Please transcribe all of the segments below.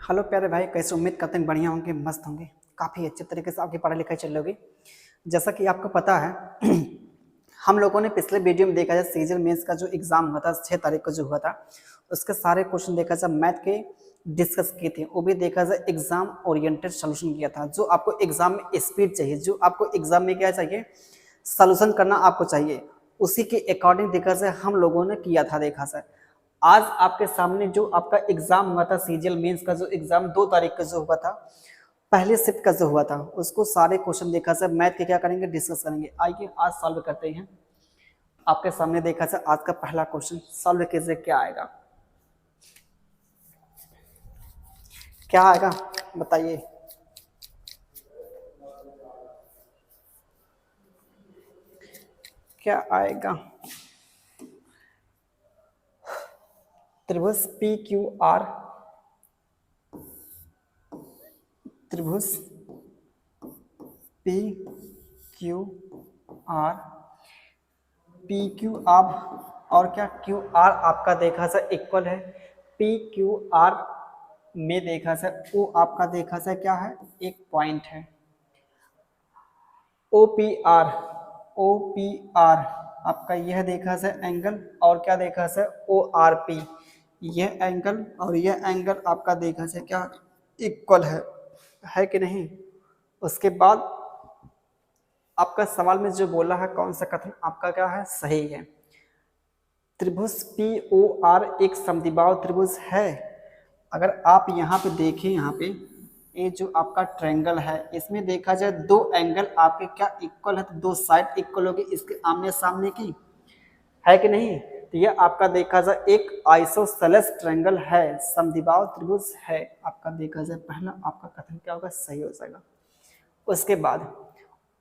Hello प्यारे भाई, कैसे? उम्मीद करते हैं बढ़िया होंगे, मस्त होंगे, काफ़ी अच्छे तरीके से आपकी पढ़ाई लिखाई चल रही होगी। जैसा कि आपको पता है हम लोगों ने पिछले वीडियो में देखा जाए सीजन मेंस का जो एग्ज़ाम हुआ था 6 तारीख को जो हुआ था, उसके सारे क्वेश्चन देखा जाए मैथ के डिस्कस किए थे। वो भी देखा जाए एग्जाम ओरिएंटेड सोल्यूशन किया था। जो आपको एग्जाम में स्पीड चाहिए, जो आपको एग्जाम में क्या चाहिए, सोल्यूशन करना आपको चाहिए, उसी के अकॉर्डिंग देखा जाए हम लोगों ने किया था। देखा जाए आज आपके सामने जो आपका एग्जाम हुआ था सीजीएल मेंस का, जो एग्जाम 2 तारीख का जो हुआ था, पहले शिफ्ट का जो हुआ था, उसको सारे क्वेश्चन देखा जाए मैथ के क्या करेंगे, डिस्कस करेंगे। आइए आज सॉल्व करते हैं। आपके सामने देखा जाए आज का पहला क्वेश्चन सॉल्व कीजिए। क्या आएगा, क्या आएगा बताइए। क्या आएगा? त्रिभुज पी क्यू आर, त्रिभुज P Q R, P Q आप और क्या क्यू आर आपका देखा जाए इक्वल है पी क्यू आर में। देखा जाए ओ आपका देखा जाए क्या है, एक पॉइंट है। O P R, O P R आपका यह देखा जाए एंगल, और क्या देखा जाए ओ आर पी, यह एंगल और यह एंगल आपका देखा जाए क्या, इक्वल है कि नहीं। उसके बाद आपका सवाल में जो बोला है कौन सा कथन आपका क्या है, सही है। त्रिभुज पी ओ आर एक समद्विबाहु त्रिभुज है। अगर आप यहाँ पे देखें, यहाँ पे ये जो आपका ट्रायंगल है, इसमें देखा जाए दो एंगल आपके क्या इक्वल है, तो दो साइड इक्वल होगी इसके आमने सामने की, है कि नहीं। तो ये आपका देखा जाए एक आइसोसेलेस ट्रायंगल है, समद्विबाहु त्रिभुज है। आपका देखा जाए पहला आपका कथन क्या होगा, सही हो जाएगा। उसके बाद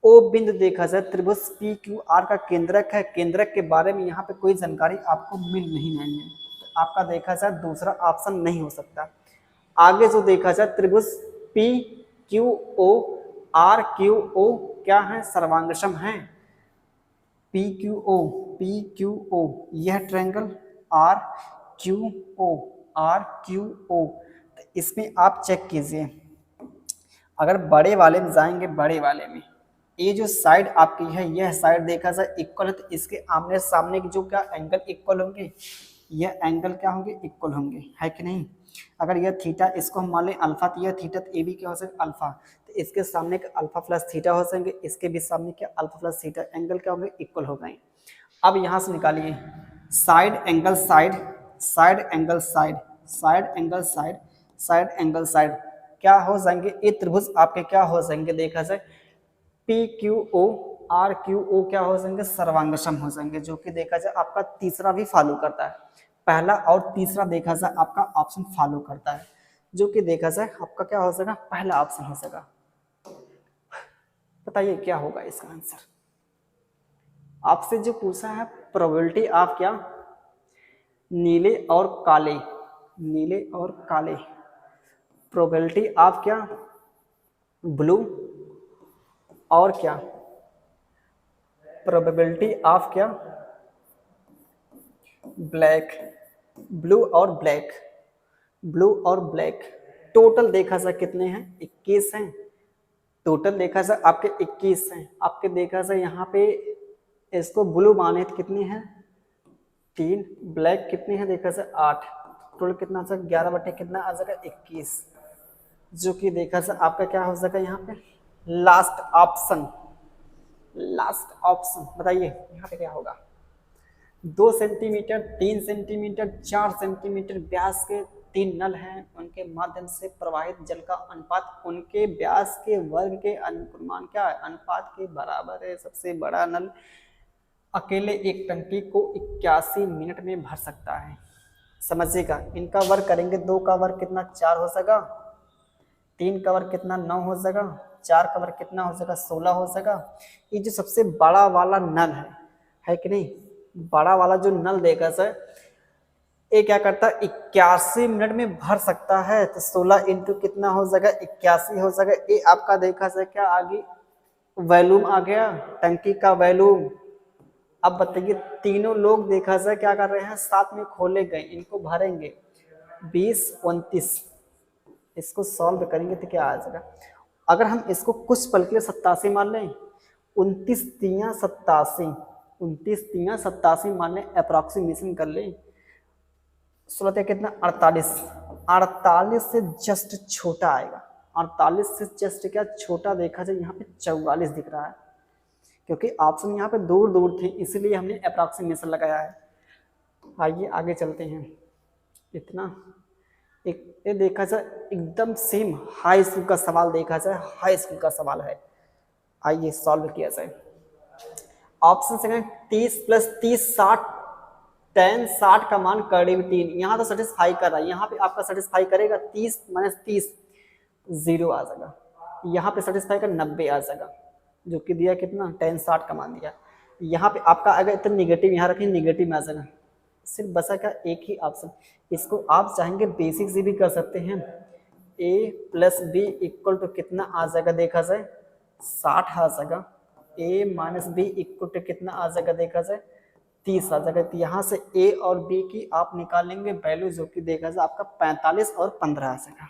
ओ बिंदु देखा जाए त्रिभुज पी क्यू आर का केंद्रक है। केंद्रक के बारे में यहाँ पे कोई जानकारी आपको मिल नहीं है, तो आपका देखा जाए दूसरा ऑप्शन नहीं हो सकता। आगे जो देखा जाए त्रिभुज P Q O R Q O क्या है, सर्वांगसम है। P Q O, P Q O यह triangle, R Q O, R Q O. तो इसमें आप चेक कीजिए, अगर बड़े वाले में जाएंगे, बड़े वाले में ये जो साइड आपकी है, यह साइड देखा जाए इक्वल है, तो इसके आमने सामने के जो क्या एंगल इक्वल होंगे, यह एंगल क्या होंगे, इक्वल होंगे, है कि नहीं। अगर यह थीटा इसको हम मान लें अल्फा, तो यह थीटा तो ए भी क्या हो सकता है, अल्फा, तो इसके सामने का अल्फा प्लस थीटा हो सकेंगे, इसके भी सामने क्या अल्फा प्लस थीटा, एंगल क्या होंगे, इक्वल हो गए। अब यहाँ से निकालिए side angle side, side angle side, side angle side, side angle side, क्या हो जाएंगे, ये त्रिभुज आपके क्या हो जाएंगे, देखा जाए P Q O R Q O क्या हो जाएंगे, सर्वांगसम हो जाएंगे। जो कि देखा जाए आपका तीसरा भी फॉलो करता है, पहला और तीसरा देखा जाए आपका ऑप्शन फॉलो करता है, जो कि देखा जाए आपका क्या हो जाएगा, पहला ऑप्शन हो जाएगा। बताइए क्या होगा इसका आंसर। आपसे जो पूछा है प्रोबेबिलिटी ऑफ क्या, नीले और काले, नीले और काले, प्रोबेबिलिटी ऑफ क्या, ब्लू, और क्या प्रोबेबिलिटी ऑफ क्या, ब्लैक, ब्लू और ब्लैक, ब्लू और ब्लैक। टोटल देखा जाए कितने हैं, 21 हैं। टोटल देखा जाए आपके 21 हैं। आपके देखा जाए यहाँ पे इसको ब्लू माने तो कितने हैं, 3, ब्लैक कितने हैं देखा जाए 8, टोटल कितना आ जाएगा 11 बटे कितना आ जाएगा 21, जो कि देखा जाए आपका क्या हो जाएगा यहाँ पे लास्ट ऑप्शन। लास्ट ऑप्शन बताइए यहाँ पे क्या होगा। 2 सेंटीमीटर, 3 सेंटीमीटर, 4 सेंटीमीटर व्यास के 3 नल हैं, उनके माध्यम से प्रवाहित जल का अनुपात उनके व्यास के वर्ग के अनुमान क्या है, अनुपात के बराबर है। सबसे बड़ा नल अकेले एक टंकी को 81 मिनट में भर सकता है। समझिएगा, इनका वर्ग करेंगे, 2 का वर्ग कितना 4 हो जाएगा, 3 का वर्ग कितना 9 हो जाएगा, 4 का वर्ग कितना हो जाएगा 16 हो जाएगा। ये जो सबसे बड़ा वाला नल है कि नहीं, बड़ा वाला जो नल देखा सर, ये क्या करता है 81 मिनट में भर सकता है, तो 16 इंटू कितना हो जाएगा 81 हो जाएगा। ये आपका देखा सर क्या आगे वॉल्यूम आ गया, टंकी का वॉल्यूम। अब बताइए तीनों लोग देखा जाए क्या कर रहे हैं, साथ में खोले गए, इनको भरेंगे 20, 29, इसको सॉल्व करेंगे तो क्या आ जाएगा, अगर हम इसको कुछ पल के लिए 87 मान लें, 29 तियां 87, 29 तियां 87 मान लें, अप्रॉक्सीमेशन कर लें, 16 कितना 48, 48 से जस्ट छोटा आएगा, 48 से जस्ट क्या छोटा देखा जाए, यहाँ पे 44 दिख रहा है, क्योंकि ऑप्शन यहाँ पे दूर दूर थे इसलिए हमने अप्रॉक्सीमेशन लगाया है। आइए आगे चलते हैं। इतना एक ये देखा जाए एकदम सेम हाई स्कूल का सवाल देखा जाए, हाई स्कूल का सवाल है, आइए सॉल्व किया जाए। ऑप्शन सेकंड 30 प्लस 30 60, 10 60 का मान कर डेरिवेटिव, यहाँ तो सेटिस्फाई कर रहा है, यहाँ पे आपका सेटिस्फाई करेगा 30 माइनस 30 0 आ जाएगा, यहाँ पे सेटिस्फाई कर 90 आ जाएगा, जो कि दिया कितना 10 60 का मान दिया। यहाँ पे आपका अगर इतना निगेटिव यहाँ रखें निगेटिव में आ जाएगा, सिर्फ बचा क्या एक ही ऑप्शन। इसको आप चाहेंगे बेसिक से भी कर सकते हैं, a plus B equal to कितना आ जाएगा देखा जाए 60 आ जाएगा, a minus B equal to कितना आ जाएगा देखा जाए 30 आ जाएगा। तो यहाँ से a और b की आप निकालेंगे वैल्यू, जो कि देखा जाए आपका 45 और 15 आ जाएगा।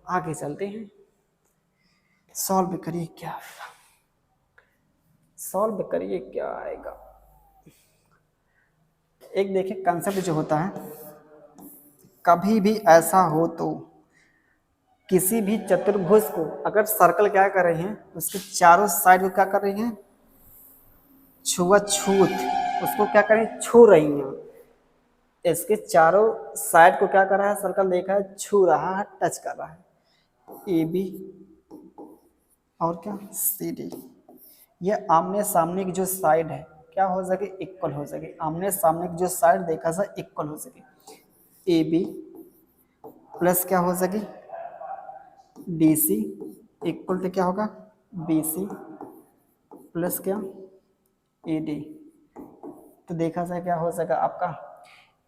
आगे चलते हैं, सॉल्व करिए क्या आएगा, सॉल्व करिए क्या आएगा। एक देखिए कंसेप्ट जो होता है, कभी भी ऐसा हो तो किसी भी चतुर्भुज को अगर सर्कल क्या कर रहे हैं, उसके चारों साइड को क्या कर रही हैं छुआछूत, उसको क्या कर रही हैं छू रही हैं, इसके चारों साइड को क्या कर रहा है सर्कल देखा है छू रहा है, टच कर रहा है, ए बी और क्या सी डी, ये आमने सामने की जो साइड है क्या हो सके इक्वल हो सके, आमने सामने की जो साइड देखा जाए इक्वल हो सके, ए बी प्लस क्या हो सके डी सी इक्वल टू क्या होगा बी सी प्लस क्या ए डी। तो देखा जाए क्या हो सका आपका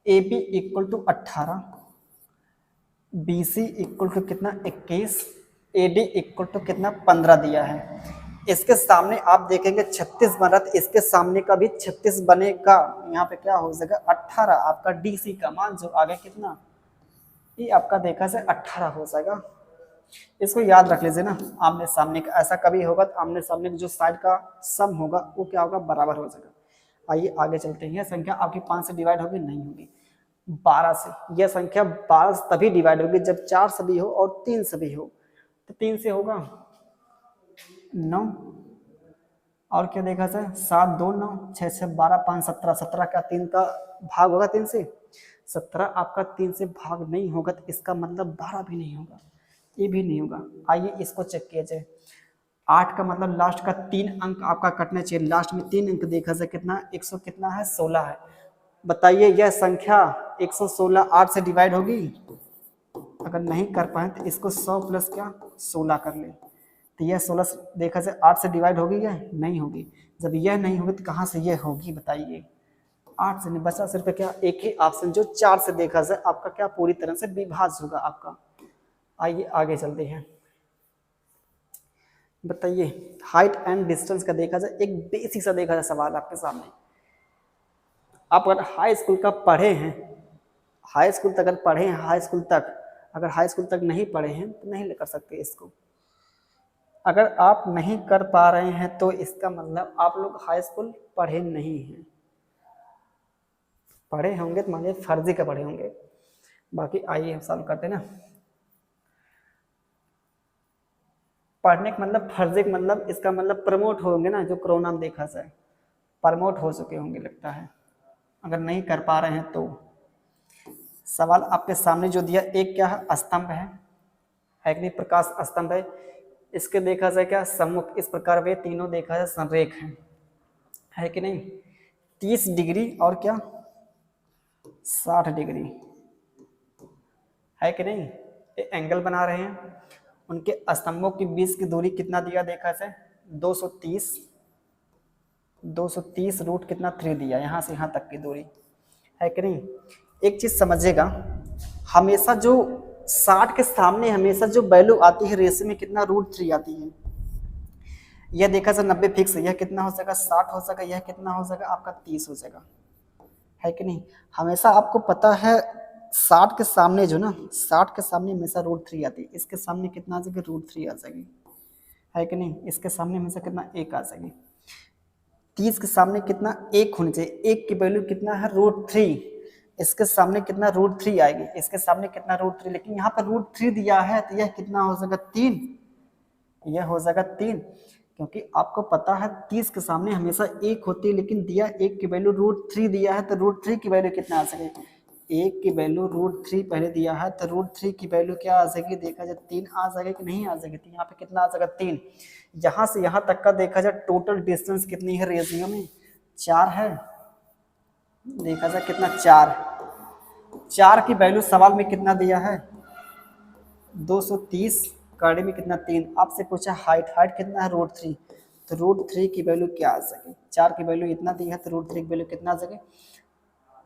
A B equal to 18, B C equal to कितना 21, ए डी इक्वल टू कितना 15 दिया है। इसके सामने आप देखेंगे 36 बन रहा, तो इसके सामने का भी 36 बनेगा, यहाँ पे क्या हो जाएगा 18, आपका डी सी का मान जो आगे कितना ये आपका देखा जाए 18 हो जाएगा। इसको याद रख लीजिए ना, आमने सामने का ऐसा कभी होगा तो आमने सामने की जो साइड का सम होगा वो क्या होगा बराबर हो जाएगा। आइए आगे चलते हैं। यह संख्या आपकी 5 से डिवाइड होगी नहीं होगी 12 से, यह संख्या 12 से तभी डिवाइड होगी जब 4 से भी हो और 3 से भी हो। तो 3 से होगा 9 और क्या देखा जाए 7 2 9 6 6 12 5 17, 17 का 3 का भाग होगा 3 से, 17 आपका 3 से भाग नहीं होगा तो इसका मतलब 12 भी नहीं होगा, ये भी नहीं होगा। आइए इसको चेक किया जाए, 8 का मतलब लास्ट का 3 अंक आपका कटना चाहिए, लास्ट में 3 अंक देखा जाए कितना 100 कितना है 16 है। बताइए यह संख्या 116 8 से डिवाइड होगी? अगर नहीं कर पाए तो इसको 100 प्लस क्या 16 कर ले, तो यह 16 देखा जाए 8 से डिवाइड होगी या नहीं होगी? जब यह नहीं होगी तो कहाँ से यह होगी बताइए? 8 से नहीं बचा, सिर्फ क्या एक ही ऑप्शन जो 4 से देखा जाए आपका क्या पूरी तरह से विभाज्य होगा आपका। आइए आगे चलते हैं। बताइए हाइट एंड डिस्टेंस का देखा जाए, एक बेसिक सा देखा जाए सवाल आपके सामने। आप अगर हाई स्कूल का पढ़े हैं, हाई स्कूल तक अगर पढ़े हैं, हाई स्कूल तक अगर हाई स्कूल तक नहीं पढ़े हैं तो नहीं कर सकते इसको। अगर आप नहीं कर पा रहे हैं तो इसका मतलब आप लोग हाई स्कूल पढ़े नहीं हैं, पढ़े होंगे तो मानिए फर्जी का पढ़े होंगे। बाकी आइए हम सॉल्व करते हैं ना। पढ़ने का मतलब फर्जी का मतलब इसका मतलब प्रमोट होंगे ना, जो कोरोना में देखा जाए प्रमोट हो चुके होंगे लगता है। अगर नहीं कर पा रहे हैं तो सवाल आपके सामने जो दिया, एक क्या है स्तंभ है कि नहीं, प्रकाश स्तंभ है, इसके देखा जाए क्या सम्मुख, इस प्रकार वे तीनों देखा जाए संरेख है कि नहीं। 30 डिग्री और क्या 60 डिग्री है कि नहीं, ये एंगल बना रहे हैं। उनके स्तंभों के बीच की दूरी कितना दिया देखा जाए 230 रूट कितना 3 दिया, यहाँ से यहाँ तक की दूरी है कि नहीं। एक चीज समझिएगा, हमेशा जो 60 के सामने हमेशा जो वैल्यू आती है रेशो में कितना √3 आती है। यह देखा जाए 90 फिक्स है, यह कितना हो सका 60 हो सका, यह कितना हो सका आपका 30 हो सका है कि नहीं। हमेशा आपको पता है 60 के सामने जो ना, 60 के सामने हमेशा √3 आती है, इसके सामने कितना आ जाएगा, √3 आ जाएगी, है कि नहीं। इसके सामने हमेशा कितना, 1 आ जाएगी। 30 के सामने कितना, 1 होनी चाहिए, 1 की वैल्यू कितना है, √3, इसके सामने कितना, √3 आएगी, इसके सामने कितना, √3, लेकिन यहाँ पर √3 दिया है तो यह कितना हो जाएगा, 3, यह हो जाएगा 3, क्योंकि आपको पता है 30 के सामने हमेशा 1 होती है, लेकिन दिया 1 की वैल्यू √3 दिया है, तो √3 की वैल्यू कितना आ सकेगी, 1 की वैल्यू √3 पहले दिया है, तो √3 की वैल्यू क्या आ जाएगी, देखा जाए 3 आ जाएगी कि नहीं आ जाएगी, तो यहाँ पे कितना आ जाएगा, 3। यहाँ से यहाँ तक का देखा जाए टोटल डिस्टेंस कितनी है, रेशियो में 4 है, देखा जाए कितना, 4 की वैल्यू सवाल में कितना दिया है, 230, कड़ी में कितना, 3। आपसे पूछा हाइट कितना है, √3, तो √3 की वैल्यू क्या आ सके, 4 की वैल्यू इतना दी है, तो √3 की वैल्यू कितना आ सके,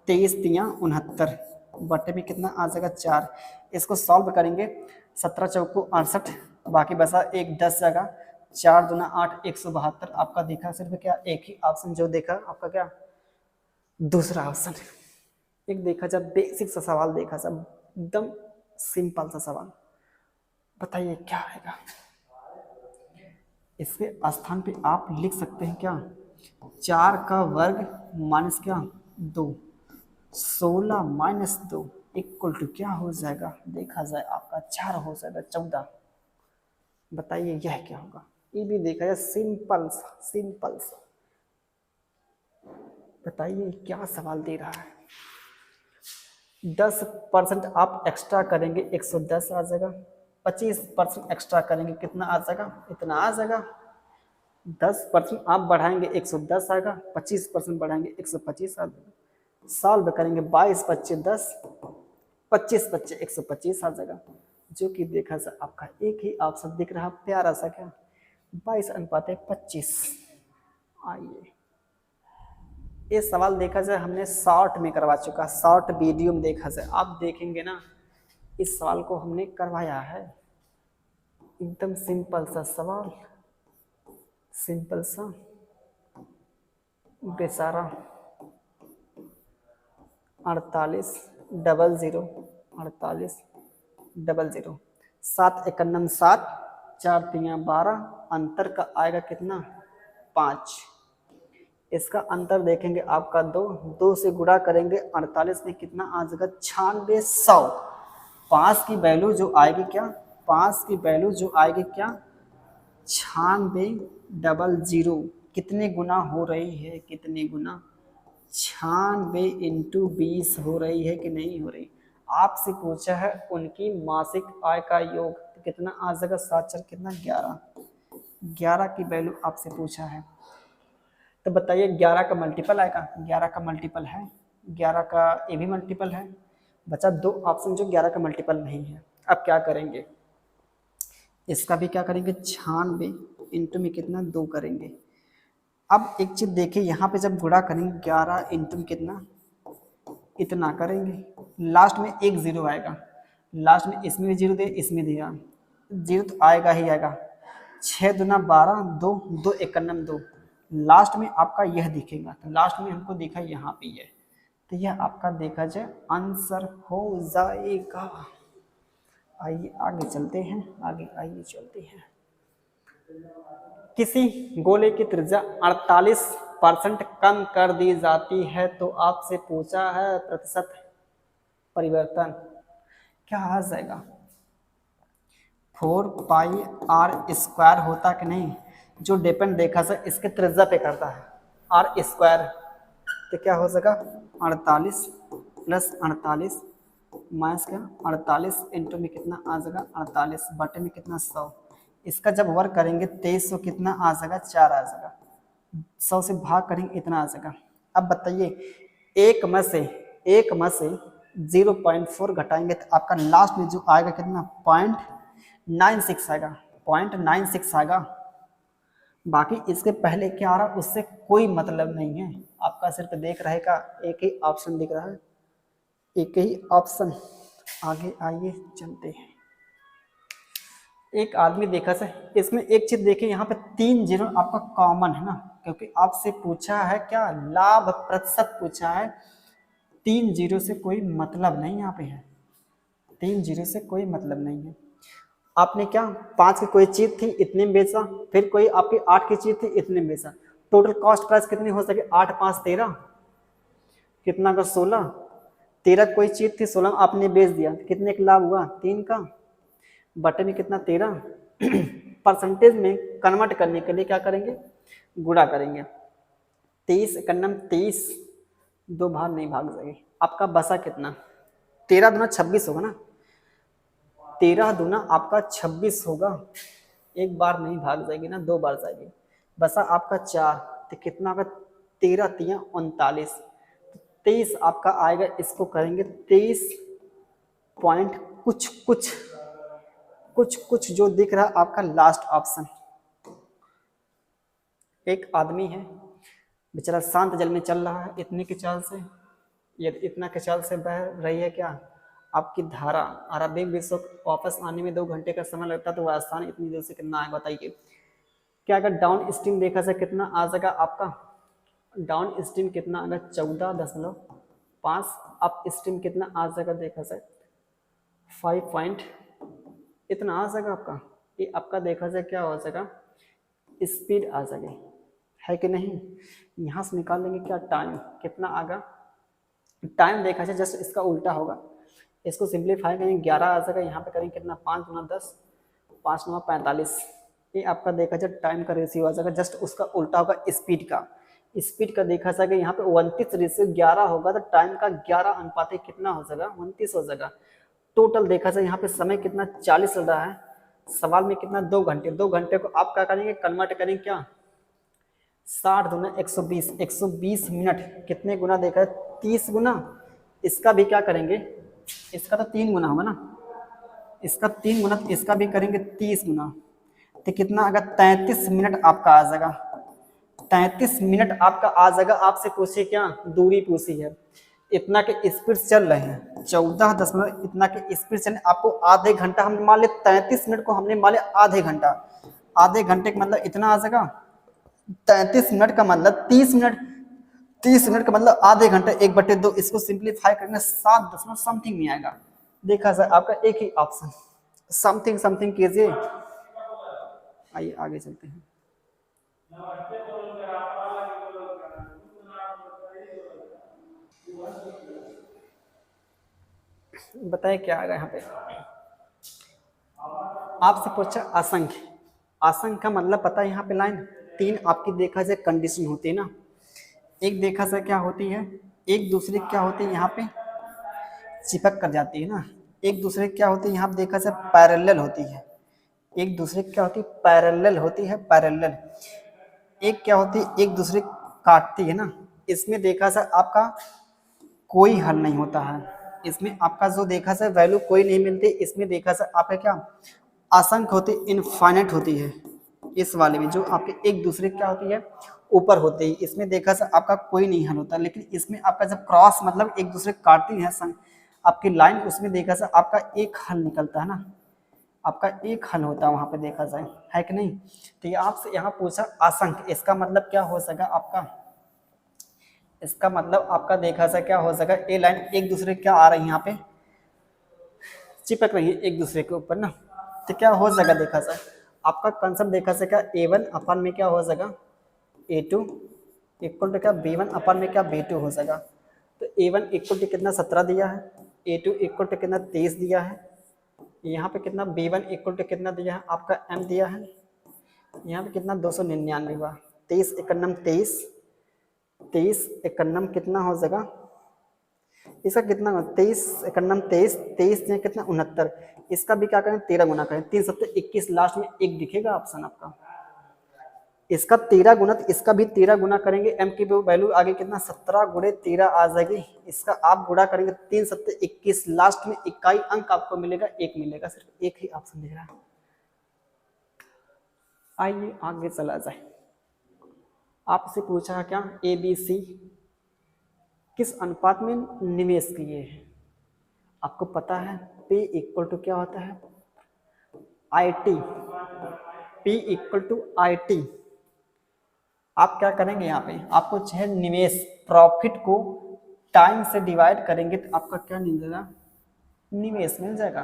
23 तियाँ 69, बटे में कितना आ जाएगा, 4। इसको सॉल्व करेंगे, 17 चौको 68, बाकी बसा 1 10 जगह, 4 दूना 8, 172। आपका देखा सिर्फ क्या, एक ही ऑप्शन जो देखा आपका क्या, दूसरा ऑप्शन। एक देखा जब बेसिक सा सवाल देखा, सब एकदम सिंपल सा सवाल, बताइए क्या आएगा। इसके स्थान पे आप लिख सकते हैं क्या, 4 का वर्ग माइनस क्या, 2, 16 माइनस 2 इक्वल टू क्या हो जाएगा, देखा जाए आपका 4 हो जाएगा, 14। बताइए यह क्या होगा, ये भी देखा जाए सिंपल सा। बताइए क्या सवाल दे रहा है। 10% आप एक्स्ट्रा करेंगे 110 आ जाएगा, 25% एक्स्ट्रा करेंगे कितना आ जाएगा, इतना आ जाएगा। 10% आप बढ़ाएंगे 110 आएगा, 25% बढ़ाएंगे 125 आ जाएगा। सॉल्व करेंगे 22 25 10, 25 25 125 आ जाएगा, जो कि देखा जा आपका एक ही ऑप्शन दिख रहा, प्यारा सा क्या, 22:25। आइए ये सवाल देखा जाए हमने शॉर्ट में करवा चुका, शॉर्ट वीडियो में देखा जाए, आप देखेंगे ना इस सवाल को हमने करवाया है, एकदम सिंपल सा सवाल, सिंपल सा बेसारा। 48 00 48 00, 7 एकन्नम 7, 4 तियाँ 12, अंतर का आएगा कितना, 5। इसका अंतर देखेंगे आपका 2 से गुणा करेंगे 48 में कितना आ जाएगा, 9600। 5 की वैल्यू जो आएगी क्या, 5 की वैल्यू जो आएगी क्या, 9600, कितने गुना हो रही है, कितने गुना, 96 × 20 हो रही है कि नहीं हो रही। आपसे पूछा है उनकी मासिक आय का योग, तो कितना आ जाएगा, 7 कितना, 11 की वैल्यू आपसे पूछा है। तो बताइए 11 का मल्टीपल आएगा, 11 का मल्टीपल है, 11 का ये भी मल्टीपल है, बचा 2 ऑप्शन जो 11 का मल्टीपल नहीं है। अब क्या करेंगे, इसका भी क्या करेंगे, 96 इंटू में कितना, 2 करेंगे। अब एक चीज देखिए, यहाँ पे जब गुणा करेंगे 11 इंटू में कितना, इतना करेंगे, लास्ट में एक 0 आएगा, लास्ट में इसमें भी 0 दे, इसमें दिया 0 तो आएगा ही आएगा। 6 दूना 12, 2 2 एकन्नम 2, लास्ट में आपका यह दिखेगा, तो लास्ट में हमको देखा यहाँ पे यह, तो यह आपका देखा जाए आंसर हो जाएगा। आइए आगे चलते हैं, आगे आइए चलते हैं। किसी गोले की त्रिज्या 48% कम कर दी जाती है, तो आपसे पूछा है प्रतिशत परिवर्तन क्या आ जाएगा, 4πr² होता कि नहीं, जो डिपेंड देखा सर इसके त्रिज्या पे करता है, r², तो क्या हो जाएगा, 48 + 48 माइनस क्या, 48 इंटू में कितना आ जाएगा, 48 बटे में कितना, 100। इसका जब वर्क करेंगे 2300 कितना आ जाएगा, 4 आ जाएगा, 100 से भाग करेंगे इतना आ जाएगा। अब बताइए एक में से 0.4 घटाएंगे तो आपका लास्ट में जो आएगा कितना, 0.96 आएगा, 0.96 आएगा। बाकी इसके पहले क्या आ रहा उससे कोई मतलब नहीं है, आपका सिर्फ देख रहेगा एक ही ऑप्शन दिख रहा है, एक ही ऑप्शन। आगे आइए चलते हैं। एक आदमी देखा से, इसमें एक चीज देखिए यहाँ पे 3 0 आपका कॉमन है ना, क्योंकि आपसे पूछा है क्या, लाभ प्रतिशत पूछा है, तीन जीरो से कोई मतलब नहीं यहाँ पे है, तीन जीरो से कोई मतलब नहीं है। आपने क्या 5 की कोई चीज थी इतने में बेचा, फिर कोई आपकी 8 की चीज थी इतने में बेचा, टोटल कॉस्ट प्राइस कितनी हो सके, 8 5 13, कितना का 16, 13 कोई चीज थी 16 आपने बेच दिया, कितने का लाभ हुआ 3 का, बटे में कितना 13, परसेंटेज में कन्वर्ट करने के लिए क्या करेंगे, गुणा करेंगे। 23 एकन्नम 23, दो बार नहीं भाग सके, आपका बसा कितना, 13 दूना 26 होगा ना, 13 दूना आपका 26 होगा, एक बार नहीं भाग जाएगी ना, दो बार जाएगी। बसा आपका 4, तो कितना होगा 13 3 39, 23 आपका आएगा, इसको करेंगे 23 पॉइंट कुछ कुछ कुछ कुछ जो दिख रहा है आपका लास्ट ऑप्शन। एक आदमी है बेचारा शांत जल में चल रहा है, इतने के चाल से, ये इतना के चाल से बह रही है क्या आपकी धारा, अरबी विश्व वापस आने में 2 घंटे का समय लगता है, तो वह स्थान इतनी देर से कितना आएगा बताइए। क्या अगर डाउन स्ट्रीम देखा जाए कितना आ जाएगा आपका, डाउन स्ट्रीम कितना आएगा 14.5, अप स्ट्रीम कितना आ जाएगा देखा जाए 5 पॉइंट इतना आ जाएगा आपका, ये आपका देखा जाए क्या हो जाएगा, स्पीड आ जाएगी, है कि नहीं। यहाँ से निकाल लेंगे क्या टाइम कितना आएगा, टाइम देखा जाए जस्ट इसका उल्टा होगा, इसको सिंप्लीफाई करेंगे 11 आ जाएगा, यहाँ पे करेंगे कितना 5 गुना 10, 5 9 45, ये आपका देखा जाए टाइम का रेशियो आ जाएगा, जस्ट उसका उल्टा होगा स्पीड का, स्पीड का देखा जाएगा यहाँ पे 29 रेशियो 11 होगा, तो टाइम का 11 अनुपात कितना हो जाएगा 29 हो जाएगा। टोटल देखा जाए यहाँ पे समय कितना 40 चल रहा है, सवाल में कितना 2 घंटे, 2 घंटे को आप क्या करेंगे कन्वर्ट करेंगे क्या 60 दूना 120, 120 मिनट कितने गुना देखा है 30 गुना, इसका भी क्या करेंगे, इसका तो 3 गुना होगा ना, इसका 3 गुना, तो इसका भी करेंगे 30 गुना, तो कितना आएगा 33 मिनट आपका आ जाएगा, 33 मिनट आपका आ जाएगा। आपसे पूछे क्या दूरी पूछी है, इतना के स्पीड चल रहे हैं 14 इतना के स्पीड चल, आपको आधे घंटा हम मान ले, 33 मिनट को हमने मान लिया आधे घंटा, आधे घंटे का मतलब इतना आ जाएगा, 33 मिनट का मतलब 30 मिनट, 30 मिनट का मतलब आधे घंटे, 1/2, इसको सिंप्लीफाई करने 7 दशमलव समथिंग में आएगा। देखा जाए आपका एक ही ऑप्शन, समथिंग समथिंग कीजिए। आइए आगे चलते हैं। बताइए क्या आएगा यहाँ पे, आपसे पूछा असंख्य, असंख्य का मतलब पता है यहाँ पे लाइन 3 आपकी देखा जाए कंडीशन होती है ना, एक देखा जाए क्या होती है, एक दूसरे क्या होती है यहाँ पे चिपक कर जाती है ना, एक दूसरे क्या होती है यहाँ पे देखा जाए पैरेलल होती है, एक दूसरे क्या होती है पैरेलल होती है, पैरेलल, एक क्या होती है एक दूसरे काटती है ना, इसमें देखा जाए आपका कोई हल नहीं होता है, इसमें आपका जो देखा जाए वैल्यू कोई नहीं मिलती, इसमें देखा जाए आपका क्या असंख्य होती, इनफाइनाइट होती है, इस वाले में जो आपके एक दूसरे क्या होती है ऊपर होते ही, इसमें देखा जाए आपका कोई नहीं हल होता, लेकिन इसमें आपका जब क्रॉस मतलब एक दूसरे काटती है आपकी लाइन, उसमें देखा जाए आपका एक हल निकलता है ना, आपका एक हल होता है वहां पे देखा जाए, है कि नहीं। तो ये आपसे यहाँ पूछा असंख्य, इसका मतलब क्या हो सका आपका, इसका मतलब आपका देखा जाए क्या हो सका, ए लाइन एक दूसरे क्या आ रही है यहाँ पे चिपक रही है एक दूसरे के ऊपर ना, तो क्या हो जाएगा देखा जाए आपका कंसेप्ट देखा जाएगा A1 अपन में क्या हो जाएगा A2 इक्वल टू क्या B1 अपन में क्या B2 हो जाएगा, तो A1 इक्वल टू कितना 17 दिया है, A2 इक्वल टू कितना 23 दिया है, यहाँ पे कितना B1 इक्वल टू कितना दिया है आपका M दिया है, यहाँ पे कितना 299 हुआ, 23 एकन्नम 23, 23 एकन्नम कितना हो जाएगा, इसका कितना 23 एकन्नम 23, 23 में कितना 69, इसका भी क्या करें 13 गुना करें, 3 7 21, लास्ट में एक दिखेगा ऑप्शन आपका, इसका 13 गुना, तो इसका भी 13 गुना करेंगे, m की वैल्यू आगे कितना 17 गुणे 13 आ जाएगी, इसका आप गुणा करेंगे 3 7 21, लास्ट में इकाई अंक आपको मिलेगा एक मिलेगा, सिर्फ एक ही ऑप्शन दिख रहा है। आइए आगे चला जाए, आपसे पूछा क्या ABC किस अनुपात में निवेश किए हैं, आपको पता है P इक्वल टू क्या होता है IT, P equal to IT, आप क्या करेंगे यहाँ पे आपको चाहे निवेश प्रॉफिट को टाइम से डिवाइड करेंगे तो आपका क्या मिलेगा, निवेश मिल जाएगा।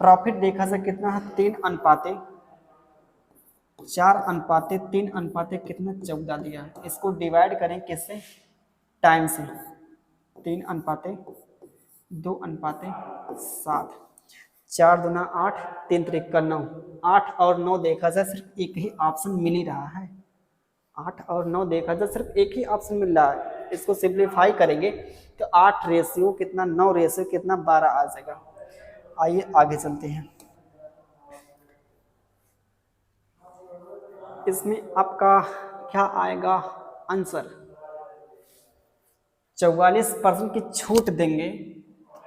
प्रॉफिट देखा जाए कितना है, 3:4:3 कितना 14 दिया है। इसको डिवाइड करें किससे, टाइम से, 3:2:7, 4×2=8, 3×3=9, 8 और 9 देखा जाए सिर्फ एक ही ऑप्शन मिल ही रहा है, 8 और 9 देखा जाए सिर्फ एक ही ऑप्शन मिल रहा है। इसको सिंप्लीफाई करेंगे तो 8 रेशियो कितना, 9 रेशियो कितना, 12 आ जाएगा। आइए आगे चलते हैं। इसमें आपका क्या आएगा आंसर, 44% की छूट देंगे,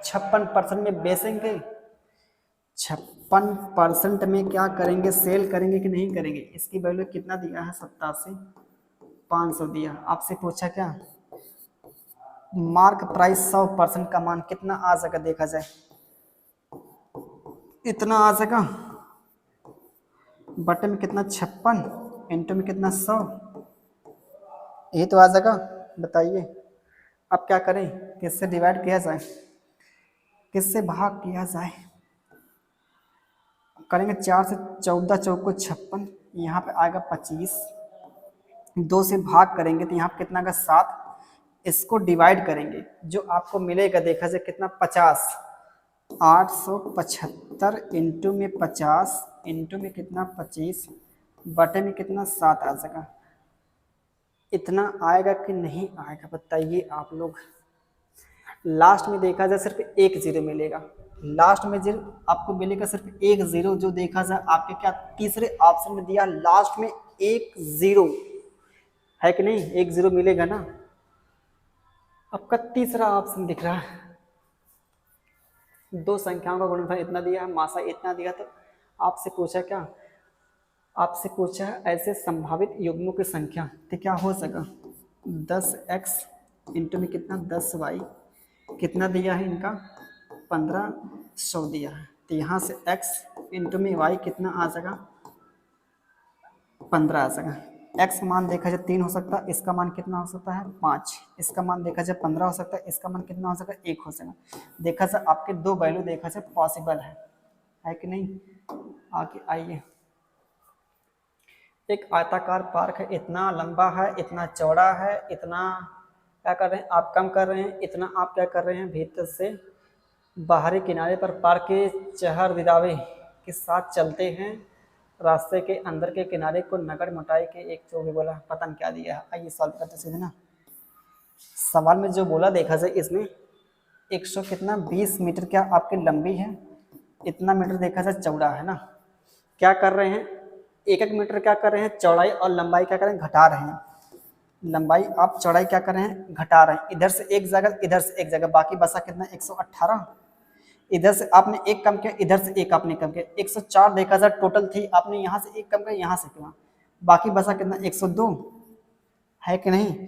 56% में बेचेंगे, 56% में क्या करेंगे, सेल करेंगे कि नहीं करेंगे। इसकी वैल्यू कितना दिया है, 87,500 दिया। आपसे पूछा क्या, मार्क प्राइस 100% का मान कितना आ जाएगा, देखा जाए इतना आ जाएगा, बटे में कितना 56, इंटू में कितना 100, यही तो आ जाएगा। बताइए अब क्या करें, किससे डिवाइड किया जाए, किससे भाग किया जाए। करेंगे 4 से 14 चौको 56, यहाँ पे आएगा 25, 2 से भाग करेंगे तो यहाँ पे कितना का 7, इसको डिवाइड करेंगे जो आपको मिलेगा देखा जाए कितना 50, 875 इंटू में 50 इंटू में कितना 25 बटे में कितना 7 आ जाएगा। इतना आएगा कि नहीं आएगा बताइए आप लोग। लास्ट में देखा जाए सिर्फ एक जीरो मिलेगा, लास्ट में जीरो आपको मिलेगा, सिर्फ एक जीरो जो देखा जाए आपके क्या तीसरे ऑप्शन में दिया, लास्ट में एक जीरो है कि नहीं, एक जीरो मिलेगा ना। आपका तीसरा ऑप्शन दिख रहा है, दो संख्याओं का गुणनफल इतना दिया है, मासा इतना दिया, तो आपसे पूछा क्या, आपसे पूछा ऐसे संभावित युग्मों की संख्या, तो क्या हो सका 10x इंटू में कितना 10y, कितना दिया है इनका 1500 दिया है, तो यहाँ से x इंटू में y कितना आ जाएगा 15 आ जाएगा। x का मान देखा जाए 3 हो सकता है, इसका मान कितना हो सकता है 5, इसका मान देखा जाए 15 हो सकता है, इसका मान कितना हो सकता है 1 हो सकता है। देखा जाए आपके दो वैल्यू देखा जाए पॉसिबल है कि नहीं। आगे आइए, एक आयताकार पार्क है, इतना लंबा है, इतना चौड़ा है, इतना क्या कर रहे हैं आप कम कर रहे हैं, इतना आप क्या कर रहे हैं भीतर से बाहरी किनारे पर पार्क के चहर दिदावे के साथ चलते हैं, रास्ते के अंदर के किनारे को नगर मोटाई के एक जो भी बोला पता नहीं क्या दिया है। आइए सॉल्व करते सीधे ना, सवाल में जो बोला देखा जाए इसमें 100 कितना 20 मीटर क्या आपकी लंबी है, इतना मीटर देखा जाए चौड़ा है ना। क्या कर रहे हैं, एक एक मीटर क्या कर रहे हैं चौड़ाई और लंबाई क्या कर रहे हैं घटा रहे हैं, लंबाई आप चौड़ाई क्या कर रहे हैं घटा रहे हैं, इधर से एक जगह इधर से एक जगह, बाकी बसा कितना 118, इधर से आपने एक कम किया इधर से एक आपने कम किया, 104 देखा जाए टोटल थी, आपने यहाँ से एक कम किया यहाँ से किया, बाकी बसा कितना 102 है कि नहीं।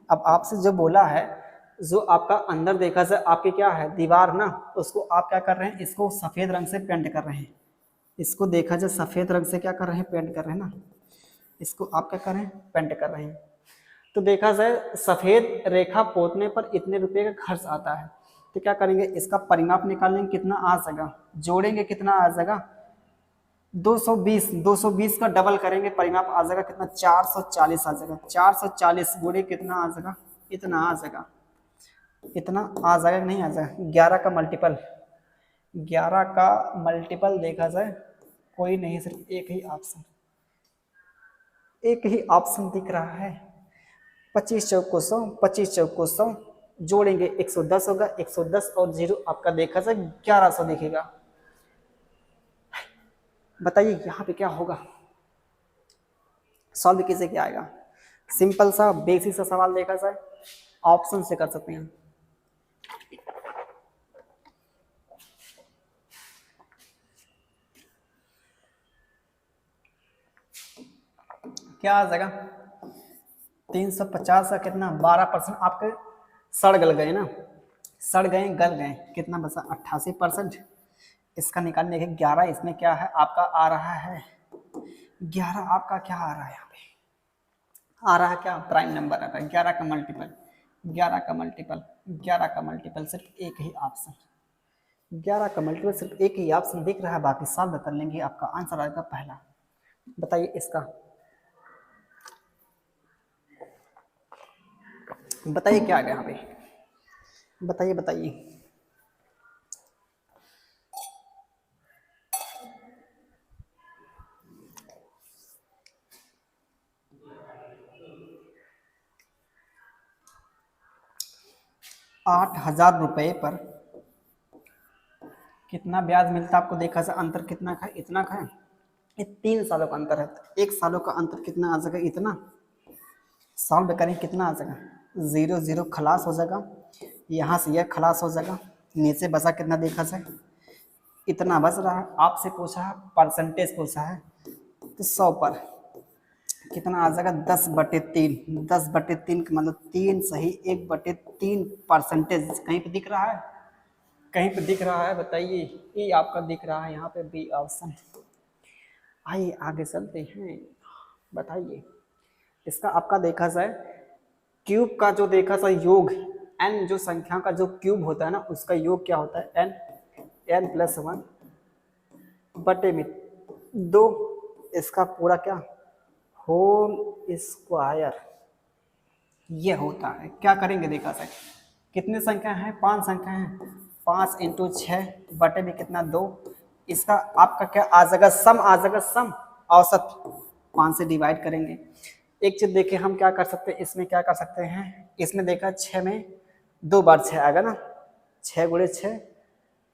अब आपसे जो बोला है जो आपका अंदर देखा जाए आपके क्या है दीवार ना, उसको आप क्या कर रहे हैं इसको सफ़ेद रंग से पेंट कर रहे हैं, इसको देखा जाए सफ़ेद रंग से क्या कर रहे हैं पेंट कर रहे हैं ना, इसको आप क्या कर रहे हैं पेंट कर रहे हैं। तो देखा जाए सफ़ेद रेखा पोतने पर इतने रुपए का खर्च आता है, तो क्या करेंगे इसका परिमाप निकालेंगे कितना आ जाएगा, जोड़ेंगे कितना आ जाएगा 220, 220 का डबल करेंगे परिमाप आ जाएगा कितना 440 आ जाएगा, 440 गुणे कितना आ जाएगा इतना आ जाएगा, इतना आ जाएगा नहीं आ जाएगा, 11 का मल्टीपल, 11 का मल्टीपल देखा जाए कोई नहीं, सिर्फ एक ही ऑप्शन, एक ही ऑप्शन दिख रहा है 25 चौको 100, 25 चौको 100 जोड़ेंगे 110 होगा, 110 और 0 आपका देखा जाए 1100 दिखेगा। बताइए यहाँ पे क्या होगा, सॉल्व कैसे क्या आएगा। सिंपल सा बेसिक सा सवाल देखा जाए ऑप्शन से कर सकते हैं। क्या आ जाएगा 350 का कितना 12% आपके सड़ गल गए ना, सड़ गए गल गए, कितना बचा 88%, इसका निकालने के 11 इसमें क्या है आपका आ रहा है 11 आपका क्या आ रहा है यहाँ पे आ रहा है क्या प्राइम नंबर आ रहा है 11 का मल्टीपल, 11 का मल्टीपल, 11 का मल्टीपल सिर्फ एक ही ऑप्शन, 11 का मल्टीपल सिर्फ एक ही ऑप्शन दिख रहा है, बाकी सॉल्व कर लेंगे। आपका आंसर आएगा पहला। बताइए इसका, बताइए क्या आ गया यहाँ पे, बताइए बताइए। ₹8,000 पर कितना ब्याज मिलता आपको, देखा से अंतर कितना का, इतना का है। ये 3 सालों का अंतर है, 1 सालों का अंतर कितना आ जाएगा, इतना। सॉल्व करें कितना आ जाएगा, 0 0 खलास हो जाएगा, यहाँ से यह खलास हो जाएगा, नीचे बचा कितना देखा से, इतना बच रहा है। आपसे पूछा है परसेंटेज पूछा है, तो 100 पर कितना आ जाएगा, 10/3, 10/3 का मतलब 3 सही 1/3 परसेंटेज। कहीं पे दिख रहा है, कहीं पे दिख रहा है, बताइए। ये आपका दिख रहा है यहाँ पे, बी ऑप्शन। आइए आगे चलते हैं, बताइए इसका। आपका देखा जाए क्यूब का जो देखा जाए योग, n जो संख्या का जो क्यूब होता है ना, उसका योग क्या होता है, n+1/2। इसका पूरा क्या, होल स्क्वायर, ये होता है। क्या करेंगे देखा जाए, कितने संख्या है, 5 संख्या है, 5 × 6 बटे में कितना 2। इसका आपका क्या आ जाएगा, सम आ जाएगा, सम औसत 5 से डिवाइड करेंगे। एक चीज देखिए हम क्या कर सकते हैं, इसमें क्या कर सकते हैं, इसमें देखा 6 में 2 बार 6 आएगा ना, 6 × 6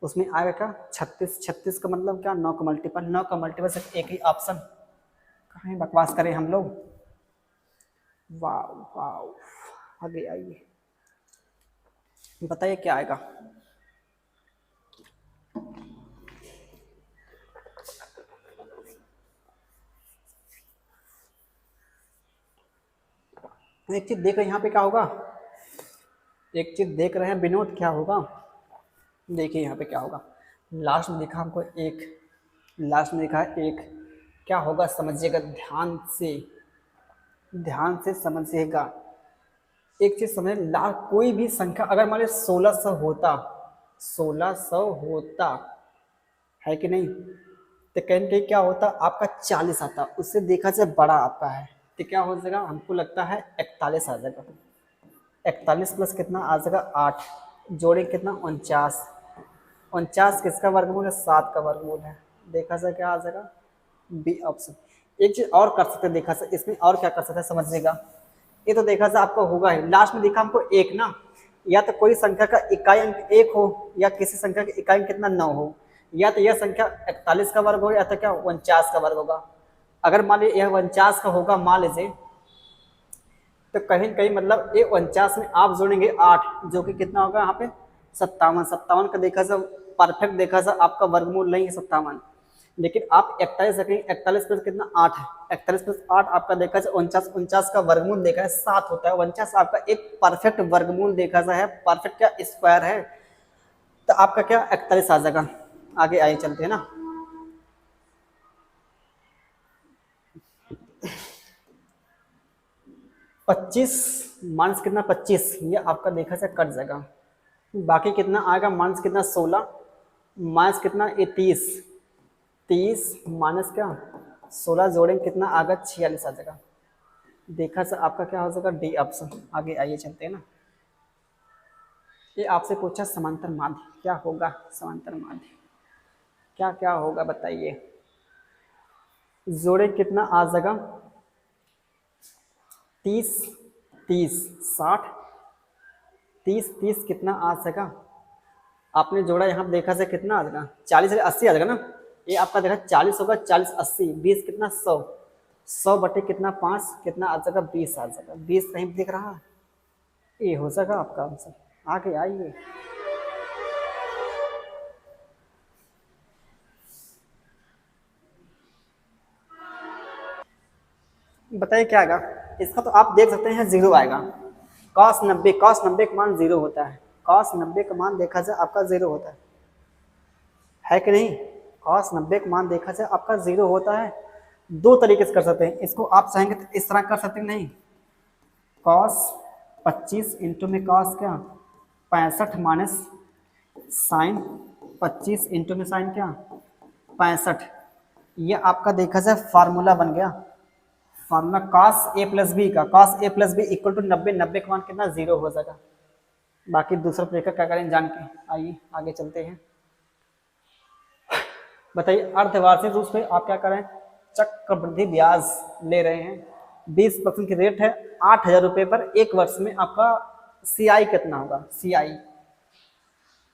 उसमें आएगा क्या 36, 36 का मतलब क्या 9 का मल्टीपल, 9 का मल्टीपल सिर्फ एक ही ऑप्शन। कहीं बकवास करें हम लोग, वाह वाह। आगे आइए, बताइए क्या आएगा। एक चीज देख रहे हैं यहाँ पे क्या होगा, एक चीज देख रहे हैं विनोद, क्या होगा देखिए यहाँ पे क्या होगा। लास्ट में लिखा हमको 1, लास्ट में लिखा है 1, क्या होगा समझिएगा, ध्यान से समझिएगा। एक चीज समझ, कोई भी संख्या अगर मान लीजिए 1600 होता, 1600 होता है कि नहीं, तो कहेंगे क्या होता, आपका 40 आता, उससे देखा जाए बड़ा आपका है, तो क्या हो जाएगा, हमको लगता है 41 आ जाएगा। 41 प्लस कितना आ जाएगा 8, जोड़े कितना 49, 49 किसका वर्गमूल है, 7 का वर्गमूल है। देखा जाए क्या आ जाएगा, बी ऑप्शन। एक चीज और कर सकते हैं, देखा जाए इसमें और क्या कर सकते हैं समझिएगा। ये तो देखा जाए आपका होगा ही, लास्ट में दिखा हमको 1 ना, या तो कोई संख्या का इकाई अंक 1 हो, या किसी संख्या का इकाई अंक कितना 9 हो, या तो यह संख्या 41 का वर्ग हो, या तो क्या 49 का वर्ग होगा। अगर मान लीजिए यह 49 का होगा मान लीजिए, तो कहीं कहीं मतलब ये 49 में आप जोड़ेंगे 8, जो कि कितना होगा यहाँ पे 57, 57 का देखा जाए परफेक्ट देखा जाए आपका वर्गमूल नहीं है 57, लेकिन आप 41 रखेंगे, 41 प्लस कितना 8 है, 41 प्लस 8 आपका देखा जाए 49, 49 का वर्गमूल देखा है 7 होता है, 49 आपका एक परफेक्ट वर्गमूल देखा जाए है, परफेक्ट क्या स्क्वायर है, तो आपका क्या 41 आ जाएगा। आगे आइए चलते हैं ना, पच्चीस माइनस कितना 25, ये आपका देखा जाए कट जाएगा। बाकी कितना आएगा, माइनस कितना 16, माइनस कितना ये 30, 30 माइनस क्या 16 जोड़ेंगे कितना आएगा 46 आ जाएगा। देखा जाए आपका क्या हो जाएगा, डी ऑप्शन। आगे आइए चलते हैं ना, ये आपसे पूछा समांतर माध्य क्या होगा, समांतर माध्य क्या क्या होगा बताइए। जोड़े कितना आ जाएगा 30 30 60, 30 30 कितना आ जाएगा, आपने जोड़ा यहाँ पे देखा जाए कितना आ जाएगा 40 से 80 आ जाएगा ना, ये आपका देखा 40 होगा, 40 80 20 कितना 100, 100 बटे कितना 5 कितना आ जाएगा 20 आ जाएगा। 20 कहीं दिख रहा है, ये हो जाएगा आपका आंसर। आगे आइए, बताइए क्या आएगा इसका। तो आप देख सकते हैं 0 आएगा, cos 90, cos 90 का मान 0 होता है, cos 90 का मान देखा जाए आपका 0 होता है कि नहीं, cos 90 का मान देखा जाए आपका 0 होता है। दो तरीके से कर सकते हैं इसको, आप चाहेंगे तो इस तरह कर सकते हैं, नहीं cos 25 इंटू में कॉस क्या 65 माइनस साइन 25 इंटू में साइन क्या 65। ये आपका देखा जाए फार्मूला बन गया, formula cos A plus B का, cos A plus B equal to 90, 90 का मान कितना 0 हो जाएगा। बाकी दूसरा तरीका क्या करें जान के, आइए आगे चलते हैं। बताइए अर्धवार्षिक रूप से आप क्या करें, चक्रवृद्धि ब्याज ले रहे हैं, 20% की रेट है 8,000 रुपये पर, एक वर्ष में आपका CI कितना होगा, CI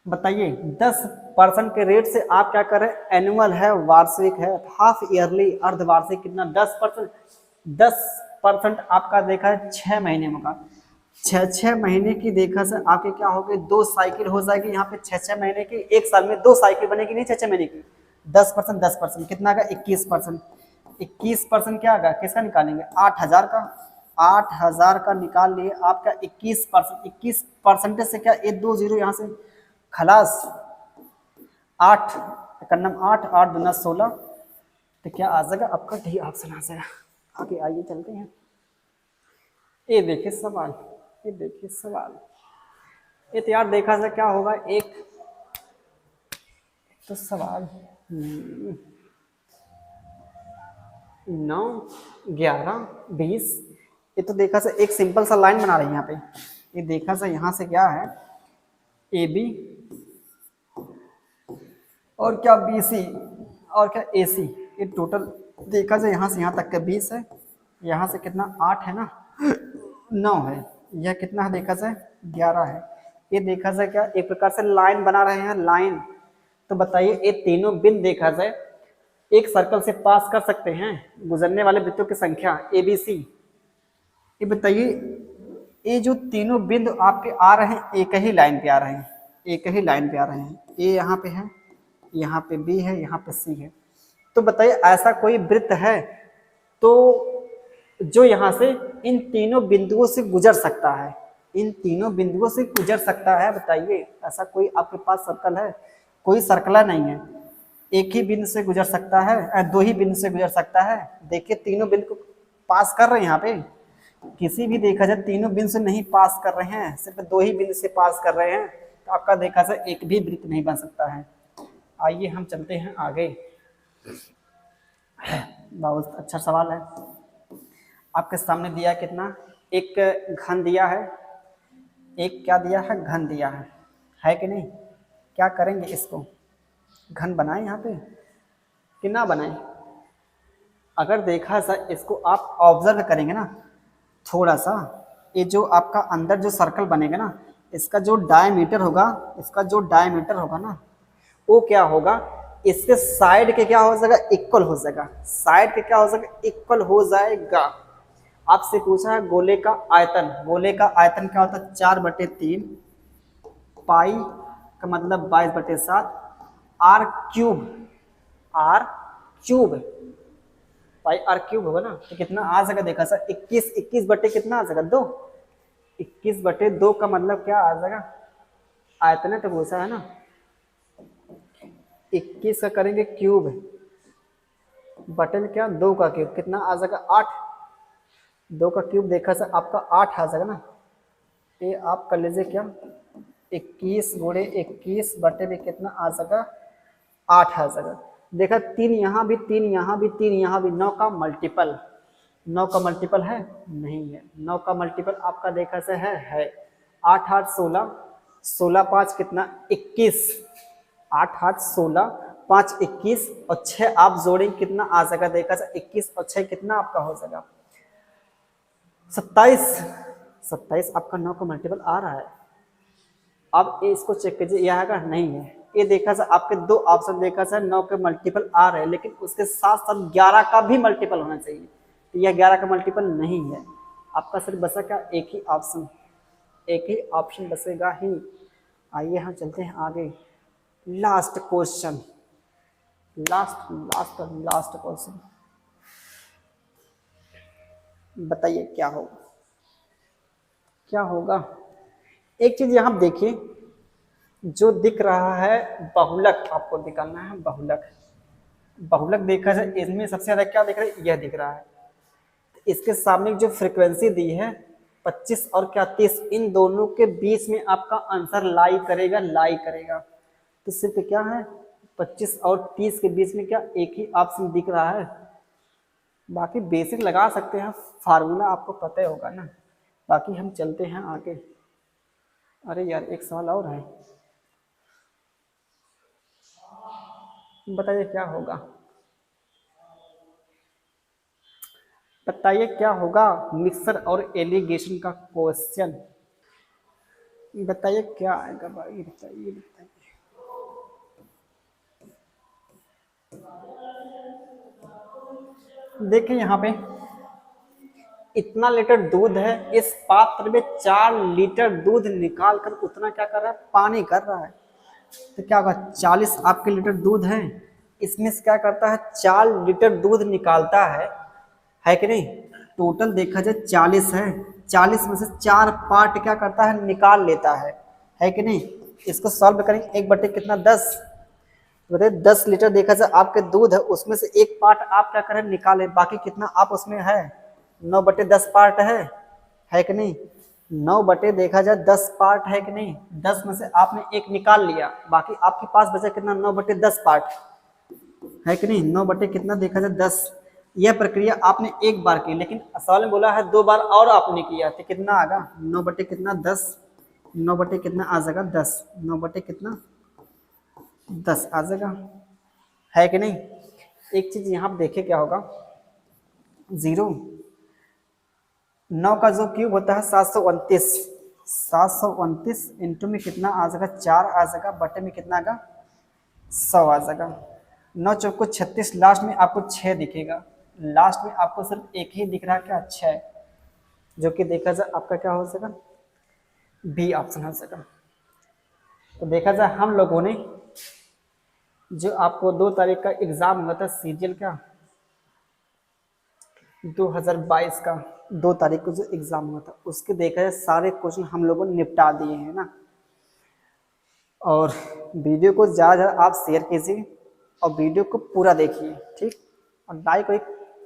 बताइए। 10% के रेट से आप क्या करें, एनुअल है, वार्षिक है, हाफ ईयरली, अर्धवार्षिक कितना 10%, 10% आपका देखा है 6 महीने में का, 6 महीने की देखा से आपके क्या हो गए 2 साइकिल हो जाएगी यहाँ पे, 6 महीने की, एक साल में 2 साइकिल बनेगी, नहीं 6 महीने की। 10% 10% कितना आगा 21%, 21% क्या आगा, किसका निकालेंगे 8,000 का, 8,000 का निकाल लिए आपका 21%, 21% से क्या 1 2 0 यहाँ से खलास, 8 कन्नम 8 8 दूना 16, तो क्या आ जाएगा आपका डी ऑप्शन आ जाएगा। आगे आइए चलते हैं, ये देखिए सवाल, ये देखिए सवाल, ये तो यार देखा जाए क्या होगा, एक तो सवाल 9 11 20, ये तो देखा से एक सिंपल सा लाइन बना रही है यहाँ पे, ये देखा से यहाँ से क्या है AB और क्या BC और क्या AC, ये टोटल देखा जाए यहाँ से यहाँ तक का 20 है, यहाँ से कितना 8 है ना 9 है, यह कितना है देखा जाए 11 है। ये देखा जाए क्या एक प्रकार से लाइन बना रहे हैं, लाइन। तो बताइए ये तीनों बिंदु देखा जाए एक सर्कल से पास कर सकते हैं, गुजरने वाले वृत्तों की संख्या ABC। ये बताइए ये जो तीनों बिंदु आपके आ रहे हैं एक ही लाइन पे आ रहे हैं, एक ही लाइन पे आ रहे हैं, ए यहाँ पे है, यहाँ पे B है, यहाँ पे C है। तो बताइए ऐसा कोई वृत्त है तो जो यहाँ से इन तीनों बिंदुओं से गुजर सकता है, इन तीनों बिंदुओं से गुजर सकता है। बताइए ऐसा कोई आपके पास सर्कल है, कोई सर्कल नहीं है, एक ही बिंदु से गुजर सकता है, 2 ही बिंदु से गुजर सकता है। देखिए तीनों बिंदु को पास कर रहे हैं, यहाँ पे किसी भी देखा जाए तीनों बिंदु से नहीं पास कर रहे हैं, सिर्फ 2 ही बिंदु से पास कर रहे हैं, तो आपका देखा जाए एक भी वृत्त नहीं बन सकता है। आइए हम चलते हैं आगे, बहुत अच्छा सवाल है आपके सामने दिया है कितना, एक घन दिया है, एक क्या दिया है घन दिया है कि नहीं। क्या करेंगे इसको घन बनाएं यहाँ पे कि ना बनाएं। अगर देखा सा इसको आप ऑब्जर्व करेंगे ना थोड़ा सा, ये जो आपका अंदर जो सर्कल बनेगा ना, इसका जो डायमीटर होगा, इसका जो डायमीटर होगा ना वो क्या होगा, इसके साइड के क्या हो जाएगा इक्वल हो जाएगा, साइड के क्या हो जाएगा इक्वल हो जाएगा। आपसे पूछा है गोले का आयतन, गोले का आयतन क्या होता है 4/3 पाई का मतलब 22/7 R cube pi R cube होगा ना, तो कितना आ जाएगा देखा सर 21 बटे कितना आ जाएगा 2, 21/2 का मतलब क्या आ जाएगा आयतन है, तो पूछा है ना 21 का करेंगे क्यूब बटे में क्या 2 का क्यूब कितना आ जाएगा 8, 2 का क्यूब देखा सर आपका 8 आ जाएगा ना। ये आप कर लीजिए क्या 21 गुणे 21 बटे में कितना आ जाएगा 8 आ जाएगा। देखा 3 यहाँ भी 3 यहाँ भी 3 यहाँ भी, 9 का मल्टीपल, 9 का मल्टीपल है नहीं है, 9 का मल्टीपल आपका देखा से है 8 8 16, 16 5 कितना 21, 8 8 16 5 21 और 6 आप जोड़ेंगे कितना आ जाएगा देखा से 21 और 6 कितना आपका हो जाएगा 27, 27 आपका 9 का मल्टीपल आ रहा है। अब इसको चेक कीजिए यह आएगा नहीं है, ये देखा सर आपके 2 ऑप्शन देखा सर 9 के मल्टीपल आ रहे हैं, लेकिन उसके साथ साथ 11 का भी मल्टीपल होना चाहिए, तो यह 11 का मल्टीपल नहीं है आपका, सिर्फ बचा क्या एक ही ऑप्शन बचेगा ही। आइए हम चलते हैं आगे, लास्ट क्वेश्चन, लास्ट क्वेश्चन, बताइए क्या होगा। एक चीज यहां देखिए जो दिख रहा है बहुलक, आपको दिखाना है बहुलक देखा जाए इसमें सबसे ज्यादा क्या दिख रहा है यह दिख रहा है, इसके सामने जो फ्रीक्वेंसी दी है 25 और क्या 30, इन दोनों के बीच में आपका आंसर लाई करेगा। तो सिर्फ क्या है 25 और 30 के बीच में क्या एक ही ऑप्शन दिख रहा है। बाकी बेसिक लगा सकते हैं, फार्मूला आपको पता ही होगा ना। बाकी हम चलते हैं आगे। अरे यार एक सवाल और है, बताइए क्या होगा, बताइए क्या होगा मिक्सर और एलिगेशन का क्वेश्चन। बताइए क्या आएगा भाई, बताइए। देखिए यहाँ पे इतना लीटर दूध है, इस पात्र में 4 लीटर दूध निकाल कर उतना क्या कर रहा है, पानी कर रहा है। तो क्या होगा 40 आपके लीटर दूध है, इसमें से क्या करता है 4 लीटर दूध निकालता है कि नहीं। टोटल देखा जाए 40 है, 40 में से 4 पार्ट क्या करता है निकाल लेता है कि नहीं। इसको सॉल्व करेंगे, 1 बटे कितना 10, बताइए 10 लीटर देखा जाए आपके दूध है, उसमें से एक पार्ट आप क्या करें निकालें, बाकी कितना आप उसमें है 9/10 पार्ट है कि नहीं। 9 बटे देखा जाए 10 पार्ट है कि नहीं, 10 में से आपने एक निकाल लिया, बाकी आपके पास बचा कितना 9/10 पार्ट है कि नहीं। 9 बटे कितना देखा जाए 10। यह प्रक्रिया आपने एक बार की, लेकिन सवाल में बोला है 2 बार और आपने किया तो कितना आएगा 9 बटे कितना 10, 9 बटे कितना आ जाएगा 10, 9 बटे कितना 10 आ जाएगा, है कि नहीं। एक चीज यहाँ पे देखे क्या होगा, 0 9 का जो क्यूब होता है 729, 729 इंटू में कितना आ जाएगा 4 आ जाएगा, बटे में कितना आएगा 100 आ जाएगा। 9 चौको 36, लास्ट में आपको 6 दिखेगा, लास्ट में आपको सिर्फ एक ही दिख रहा है क्या 6, जो कि देखा जाए आपका क्या हो सका बी ऑप्शन हो सका। तो देखा जाए हम लोगों ने जो आपको 2 तारीख का एग्जाम हुआ था सीजीएल का 2022 का 2 तारीख को जो एग्जाम हुआ था, उसके देखा जाए सारे क्वेश्चन हम लोगों ने निपटा दिए हैं ना। और वीडियो को ज़्यादा ज़्यादा आप शेयर कीजिए और वीडियो को पूरा देखिए, ठीक। और लाइक कोई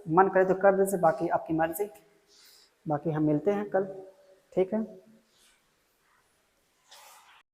मन करे तो कर दीजिए, बाकी आपकी मर्जी। बाकी हम मिलते हैं कल, ठीक है।